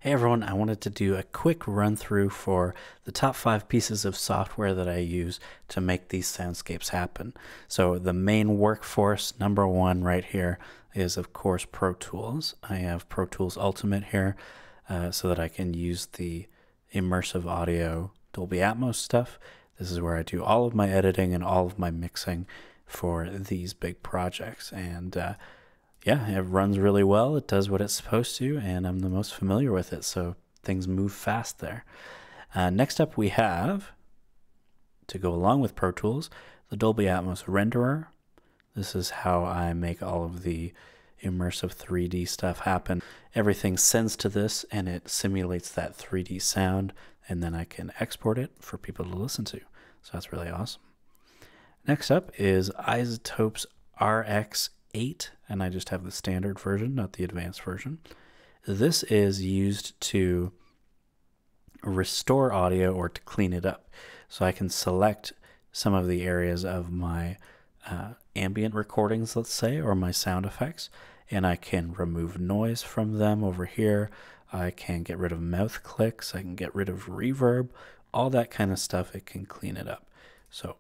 Hey everyone, I wanted to do a quick run through for the top 5 pieces of software that I use to make these soundscapes happen. So the main workforce, number one right here, is of course Pro Tools. I have Pro Tools Ultimate here so that I can use the Immersive Audio Dolby Atmos stuff. This is where I do all of my editing and all of my mixing for these big projects. And yeah, it runs really well. It does what it's supposed to, and I'm the most familiar with it, so things move fast there. Next up, we have, to go along with Pro Tools, the Dolby Atmos renderer. This is how I make all of the immersive 3D stuff happen. Everything sends to this, and it simulates that 3D sound, and then I can export it for people to listen to. So that's really awesome. Next up is Isotope's RX8, and I just have the standard version, not the advanced version. This is used to restore audio or to clean it up. So I can select some of the areas of my ambient recordings, let's say, or my sound effects, and I can remove noise from them over here. I can get rid of mouth clicks. I can get rid of reverb, all that kind of stuff. It can clean it up. So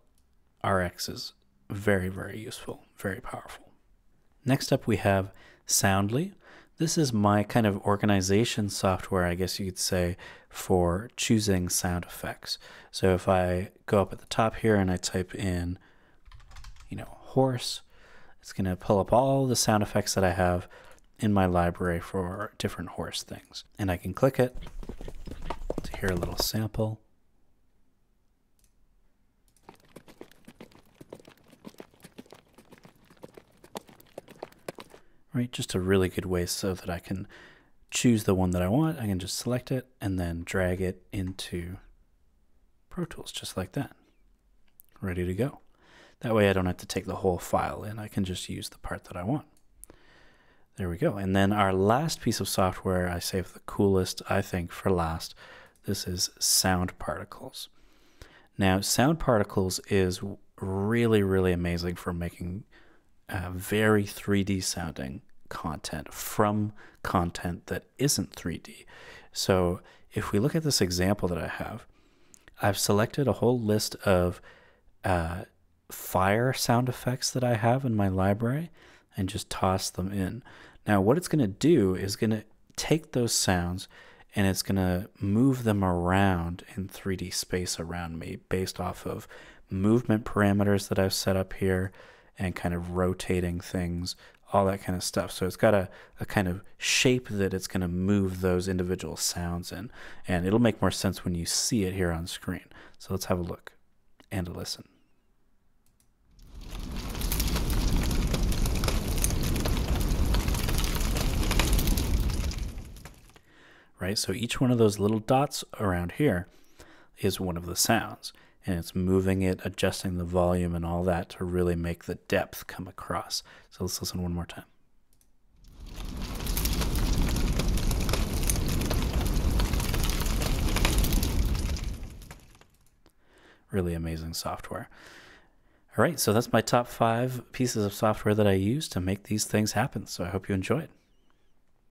RX is very, very useful, very powerful. Next up, we have Soundly. This is my kind of organization software, I guess you could say, for choosing sound effects. So if I go up at the top here and I type in, horse, it's going to pull up all the sound effects that I have in my library for different horse things. And I can click it to hear a little sample. Right, just a really good way so that I can choose the one that I want. I can just select it and then drag it into Pro Tools just like that. Ready to go. That way I don't have to take the whole file in. I can just use the part that I want. There we go. And then our last piece of software, I saved the coolest, I think, for last. This is Sound Particles. Now, Sound Particles is really, really amazing for making very 3D sounding content from content that isn't 3D. So if we look at this example that I have, I've selected a whole list of fire sound effects that I have in my library and just toss them in. Now what it's going to do is going to take those sounds and it's going to move them around in 3D space around me based off of movement parameters that I've set up here and kind of rotating things, all that kind of stuff. So it's got a kind of shape that it's going to move those individual sounds in, and it'll make more sense when you see it here on screen. So let's have a look and a listen. Right, so each one of those little dots around here is one of the sounds. And it's moving it, adjusting the volume and all that to really make the depth come across. So let's listen one more time. Really amazing software. All right, so that's my top 5 pieces of software that I use to make these things happen. So I hope you enjoy it.